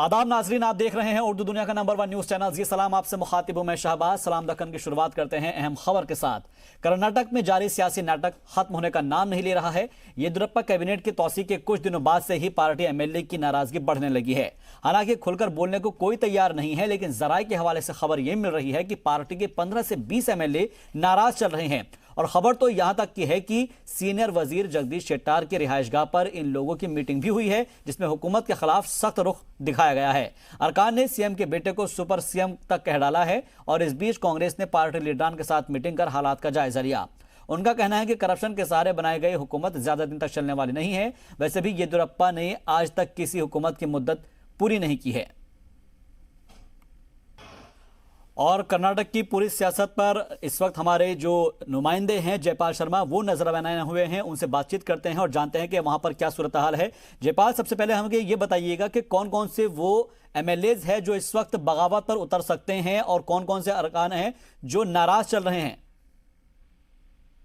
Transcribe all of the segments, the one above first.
आदाब नाजरीन, आप देख रहे हैं उर्दू दुनिया का नंबर 1 न्यूज चैनल। जी सलाम, आपसे मुखातिब हूं मैं शहबाज। सलाम दक्कन की शुरुआत करते हैं अहम खबर के साथ। कर्नाटक में जारी सियासी नाटक खत्म होने का नाम नहीं ले रहा है। येदियुरप्पा कैबिनेट की तौसीक के कुछ दिनों बाद से ही पार्टी एमएलए की नाराजगी बढ़ने लगी है। हालांकि खुलकर बोलने को कोई तैयार नहीं है, लेकिन जराये के हवाले से खबर यह मिल रही है कि पार्टी के 15 से 20 एमएलए नाराज चल रहे हैं। और खबर तो यहां तक की है कि सीनियर वजीर जगदीश शेट्टार के रिहायशगाह पर इन लोगों की मीटिंग भी हुई है, जिसमें हुकूमत के खिलाफ सख्त रुख दिखाया गया है। अरकान ने सीएम के बेटे को सुपर सीएम तक कह डाला है और इस बीच कांग्रेस ने पार्टी लीडरान के साथ मीटिंग कर हालात का जायजा लिया। उनका कहना है कि करप्शन के सहारे बनाई गई हुकूमत ज्यादा दिन तक चलने वाली नहीं है। वैसे भी येदियुरप्पा ने आज तक किसी हुकूमत की मुद्दत पूरी नहीं की है। और कर्नाटक की पूरी सियासत पर इस वक्त हमारे जो नुमाइंदे हैं जयपाल शर्मा, वो नजर बनाए हुए हैं। उनसे बातचीत करते हैं और जानते हैं कि वहां पर क्या सूरत हाल है। जयपाल, सबसे पहले हमें ये बताइएगा कि कौन कौन से वो एमएलएज है जो इस वक्त बगावत पर उतर सकते हैं और कौन कौन से अरकान हैं जो नाराज चल रहे हैं।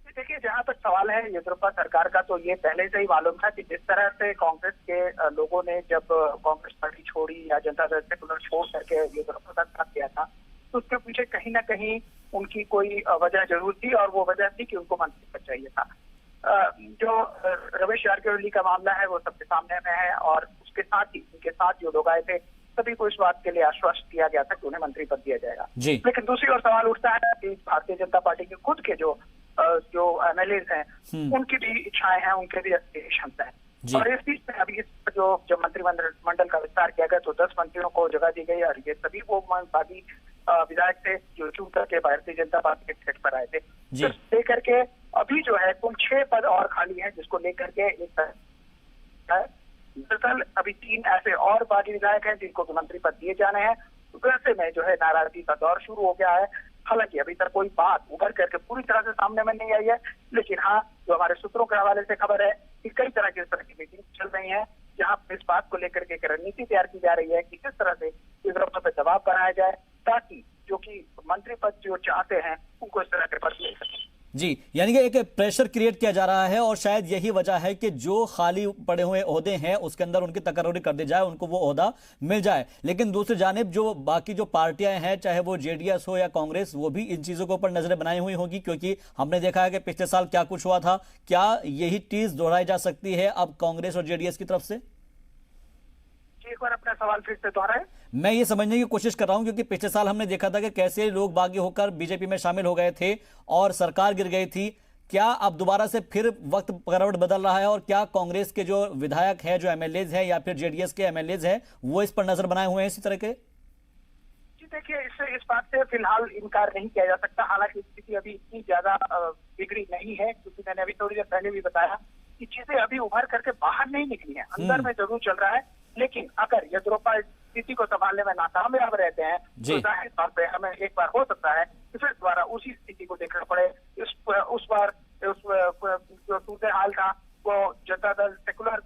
देखिए, जहां तक सवाल है येदियुरप्पा सरकार का, तो ये पहले से ही मालूम था कि जिस तरह से कांग्रेस के लोगों ने जब कांग्रेस पार्टी छोड़ी या जनता दल सेकुलर छोड़ करके येदियुरप्पा का साथ किया था, तो उसके पीछे कहीं ना कहीं उनकी कोई वजह जरूर थी, और वो वजह थी कि उनको मंत्री पद चाहिए था। जो रमेश जारकिहोली का मामला है वो सबके सामने में है, और उसके साथ ही उनके साथ जो लोग आए थे सभी को इस बात के लिए आश्वस्त किया गया था कि उन्हें मंत्री पद दिया जाएगा। लेकिन दूसरी ओर सवाल उठता है कि भारतीय जनता पार्टी के खुद के जो एमएलएज हैं उनकी भी इच्छाएं हैं, उनके भी एस्पिरेशंस हैं। और इस बीच में अभी जो मंत्रिमंडल का विस्तार किया गया तो 10 मंत्रियों को जगह दी गई, और ये सभी वो बागी विधायक थे जो चुन करके भारतीय जनता पार्टी के टिकट पर आए थे। तो लेकर के अभी जो है कुल 6 पद और खाली हैं, जिसको लेकर के एक दरअसल अभी 3 ऐसे और बागी विधायक हैं जिनको मंत्री पद दिए जाने हैं। वैसे में जो है नाराजगी का दौर शुरू हो गया है। हालांकि अभी तक कोई बात उभर करके पूरी तरह से सामने में नहीं आई है, लेकिन हाँ, जो हमारे सूत्रों के हवाले से खबर है कि कई तरह की इस तरह की मीटिंग चल रही है, जहां इस बात को लेकर के एक रणनीति तैयार की जा रही है कि किस तरह से येदियुरप्पा पर दबाव बनाया जाए, ताकि जो कि मंत्री पद जो चाहते हैं उनको इस तरह के पद मिल सके। जी, यानी कि एक प्रेशर क्रिएट किया जा रहा है, और शायद यही वजह है कि जो खाली पड़े हुए ओहदे हैं उसके अंदर उनकी तकर्री कर दी जाए, उनको वो ओहदा मिल जाए। लेकिन दूसरी जानिब जो बाकी जो पार्टियां हैं, चाहे वो जेडीएस हो या कांग्रेस, वो भी इन चीजों के ऊपर नजरें बनाई हुई होगी, क्योंकि हमने देखा है कि पिछले साल क्या कुछ हुआ था। क्या यही चीज दोहराई जा सकती है अब कांग्रेस और जेडीएस की तरफ से? एक बार अपना सवाल फिर से दोहराएं। मैं ये समझने की कोशिश कर रहा हूं, क्योंकि पिछले साल हमने देखा था कि कैसे लोग बागी होकर बीजेपी में शामिल हो गए थे और सरकार गिर गई थी। क्या अब दोबारा से फिर वक्त करवट बदल रहा है, और क्या कांग्रेस के जो विधायक है, जो एमएलएज हैं, या फिर जेडीएस के एमएलएज हैं, वो इस पर नजर बनाए हुए हैं इसी तरह के? जी देखिए, इस बात से फिलहाल इनकार नहीं किया जा सकता। हालांकि स्थिति अभी इतनी ज्यादा बिगड़ी नहीं है, क्योंकि मैंने अभी थोड़ी देर पहले भी बताया कि चीजें अभी उभर करके बाहर नहीं निकली है, अंदर में जरूर चल रहा है। लेकिन अगर येदियुरप्पा स्थिति को संभालने में नाकामयाब रहते हैं तो जाहिर तौर पर हमें एक बार हो सकता है कि फिर दोबारा उसी स्थिति को देखना पड़े। उस बार जो सूरत हाल था वो जनता दल सेकुलर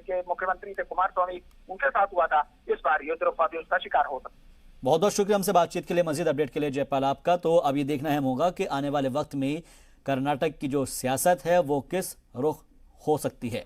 के मुख्यमंत्री थे कुमार स्वामी, उनके साथ हुआ था। इस बार येदियुरप्पा भी उसका शिकार हो सकता है। बहुत बहुत शुक्रिया हमसे बातचीत के लिए, मजीद अपडेट के लिए जयपाल आपका। तो अब ये देखना है होगा कि आने वाले वक्त में कर्नाटक की जो सियासत है वो किस रुख हो सकती है।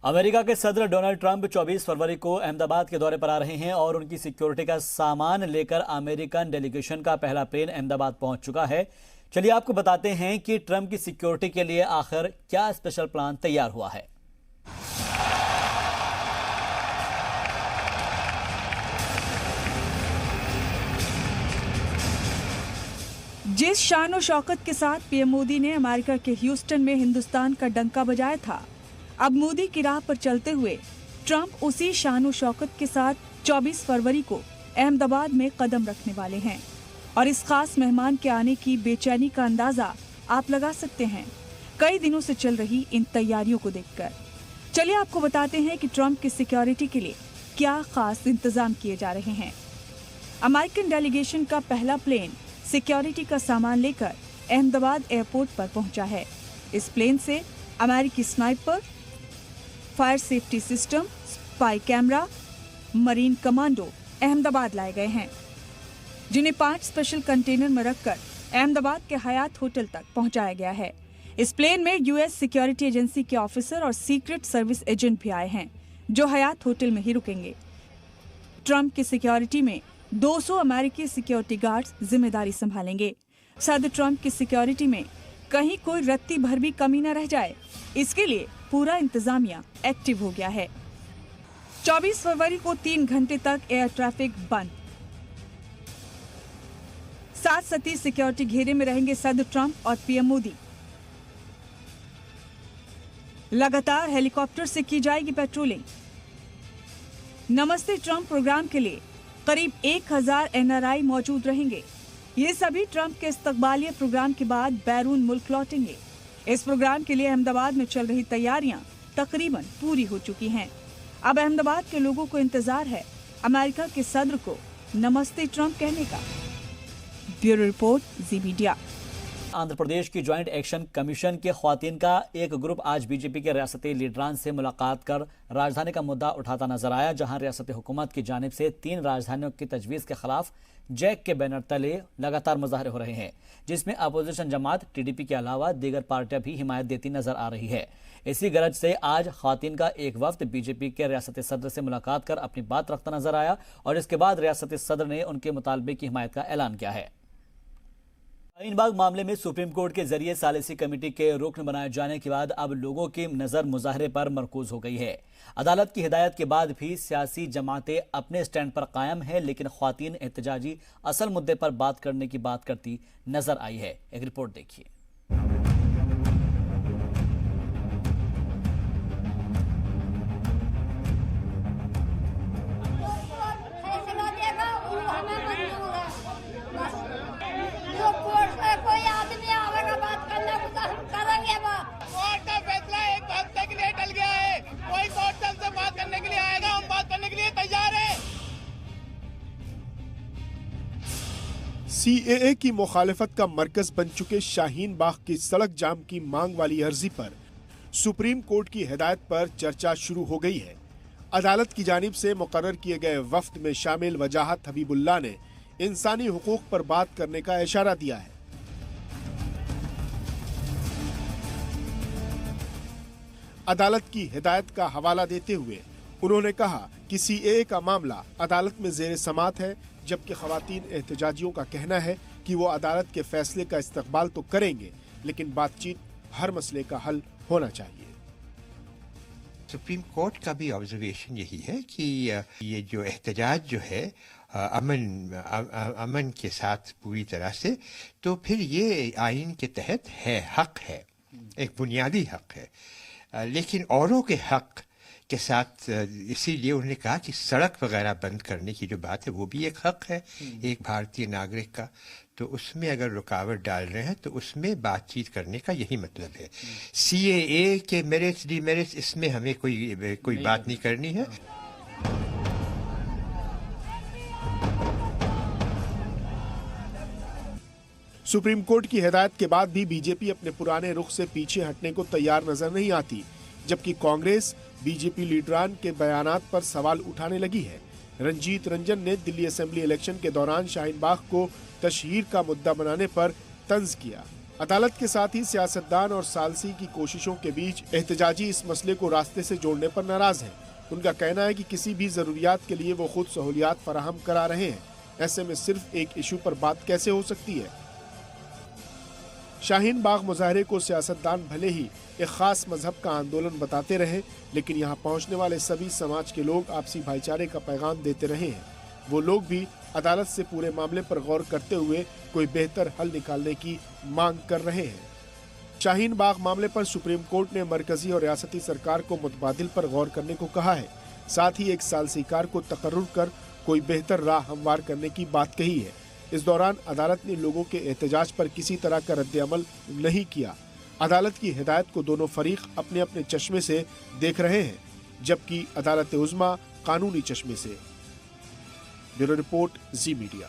अमेरिका के सदर डोनाल्ड ट्रंप 24 फरवरी को अहमदाबाद के दौरे पर आ रहे हैं, और उनकी सिक्योरिटी का सामान लेकर अमेरिकन डेलीगेशन का पहला प्लेन अहमदाबाद पहुंच चुका है। चलिए आपको बताते हैं कि ट्रंप की सिक्योरिटी के लिए आखिर क्या स्पेशल प्लान तैयार हुआ है। जिस शान और शौकत के साथ पीएम मोदी ने अमेरिका के ह्यूस्टन में हिंदुस्तान का डंका बजाया था, अब मोदी की राह पर चलते हुए ट्रंप उसी शान और शौकत के साथ 24 फरवरी को अहमदाबाद में कदम रखने वाले हैं। और इस खास मेहमान के आने की बेचैनी का अंदाजा आप लगा सकते हैं कई दिनों से चल रही इन तैयारियों को देखकर। चलिए आपको बताते हैं कि ट्रंप की सिक्योरिटी के लिए क्या खास इंतजाम किए जा रहे हैं। अमेरिकन डेलीगेशन का पहला प्लेन सिक्योरिटी का सामान लेकर अहमदाबाद एयरपोर्ट पर पहुंचा है। इस प्लेन से अमेरिकी sniper, fire safety system, spy camera, marine commando Ahmedabad लाए गए हैं, जिन्हें 5 स्पेशल कंटेनर में रखकर अहमदाबाद के हयात होटल तक पहुंचाया गया है। इस प्लेन में यूएस सिक्योरिटी एजेंसी के ऑफिसर और सीक्रेट सर्विस एजेंट भी आए हैं, जो हयात होटल में ही रुकेंगे। ट्रंप की सिक्योरिटी में 200 अमेरिकी सिक्योरिटी गार्ड्स जिम्मेदारी संभालेंगे। सदर ट्रंप की सिक्योरिटी में कहीं कोई रत्ती भर भी कमी न रह जाए, इसके लिए पूरा इंतजामिया एक्टिव हो गया है। 24 फरवरी को 3 घंटे तक एयर ट्रैफिक बंद। 7 सतही सिक्योरिटी घेरे में रहेंगे सदर ट्रंप और पीएम मोदी। लगातार हेलीकॉप्टर से की जाएगी पेट्रोलिंग। नमस्ते ट्रंप प्रोग्राम के लिए करीब 1000 एनआरआई मौजूद रहेंगे। ये सभी ट्रंप के इस्तकबालिया प्रोग्राम के बाद बैरून मुल्क लौटेंगे। इस प्रोग्राम के लिए अहमदाबाद में चल रही तैयारियां तकरीबन पूरी हो चुकी हैं। अब अहमदाबाद के लोगों को इंतजार है अमेरिका के सदर को नमस्ते ट्रंप कहने का। ब्यूरो रिपोर्ट, जी मीडिया। आंध्र प्रदेश की ज्वाइंट एक्शन कमीशन के ख्वातीन का एक ग्रुप आज बीजेपी के रियासती लीडरान से मुलाकात कर राजधानी का मुद्दा उठाता नजर आया, जहां रियासती हुकूमत की जानिब से 3 राजधानियों की तजवीज़ के खिलाफ जैक के बैनर तले लगातार मुजाहरे हो रहे हैं, जिसमें अपोजिशन जमात टीडीपी के अलावा दीगर पार्टियां भी हिमायत देती नजर आ रही है। इसी गरज से आज ख्वातीन का एक वफ्द बीजेपी के रियासती सदर से मुलाकात कर अपनी बात रखता नजर आया और इसके बाद रियासती सदर ने उनके मुतालबे की हिमायत का ऐलान किया है। शाहीन बाग मामले में सुप्रीम कोर्ट के जरिए सालिसी कमेटी के रुकन बनाए जाने के बाद अब लोगों की नजर मुजाहरे पर मरकूज हो गई है। अदालत की हिदायत के बाद भी सियासी जमातें अपने स्टैंड पर कायम है, लेकिन ख्वातीन एहतजाजी असल मुद्दे पर बात करने की बात करती नजर आई है। एक रिपोर्ट देखिए। सीएए की मुखालिफत का मरकज बन चुके शाहीन बाग की सड़क जाम की मांग वाली अर्जी पर सुप्रीम कोर्ट की हिदायत पर चर्चा शुरू हो गई है। अदालत की जानिब से मुकर्रर किए गए वफ्द में शामिल वजाहत हबीबुल्लाह ने इंसानी हुकूक पर बात करने का इशारा दिया है। अदालत की हिदायत का हवाला देते हुए उन्होंने कहा कि सीएए का मामला अदालत में जेर समात है, जबकि खवातीन एहतजाजियों का कहना है कि वो अदालत के फैसले का इस्तकबाल तो करेंगे, लेकिन बातचीत हर मसले का हल होना चाहिए। सुप्रीम कोर्ट का भी ऑब्जर्वेशन यही है कि ये जो एहतजाज जो है अमन के साथ पूरी तरह से, तो फिर ये आइन के तहत है, हक है, एक बुनियादी हक है, लेकिन औरों के हक के साथ इसीलिए उन्होंने कहा कि सड़क वगैरह बंद करने की जो बात है वो भी एक हक है एक भारतीय नागरिक का, तो उसमें अगर रुकावट डाल रहे हैं तो उसमें बातचीत करने का यही मतलब है। सीएए के मेरिट्स डिमेरिट्स इसमें हमें कोई बात नहीं करनी है। सुप्रीम कोर्ट की हिदायत के बाद भी बीजेपी अपने पुराने रुख से पीछे हटने को तैयार नजर नहीं आती, जबकि कांग्रेस बीजेपी लीडरान के बयानात पर सवाल उठाने लगी है। रंजीत रंजन ने दिल्ली असेंबली इलेक्शन के दौरान शाहीन बाग को तशहीर का मुद्दा बनाने पर तंज किया। अदालत के साथ ही सियासतदान और सालसी की कोशिशों के बीच एहतजाजी इस मसले को रास्ते से जोड़ने पर नाराज हैं। उनका कहना है कि किसी भी जरूरियात के लिए वो खुद सहूलियात फराहम करा रहे हैं, ऐसे में सिर्फ एक इशू पर बात कैसे हो सकती है। शाहीन बाग मुजाहरे को सियासतदान भले ही एक खास मजहब का आंदोलन बताते रहे, लेकिन यहाँ पहुँचने वाले सभी समाज के लोग आपसी भाईचारे का पैगाम देते रहे हैं। वो लोग भी अदालत से पूरे मामले पर गौर करते हुए कोई बेहतर हल निकालने की मांग कर रहे हैं। शाहीन बाग मामले पर सुप्रीम कोर्ट ने मरकजी और रियासती सरकार को मुतबादिल पर गौर करने को कहा है। साथ ही एक सालसीकार को तकर्रुर कर कोई बेहतर राह हमवार करने की बात कही है। इस दौरान अदालत ने लोगों के एहतजाज पर किसी तरह का रद्द-ए-अमल नहीं किया। अदालत की हिदायत को दोनों फरीक अपने अपने चश्मे से देख रहे हैं, जबकि अदालत उज़्मा कानूनी चश्मे से। ब्यूरो रिपोर्ट, जी मीडिया।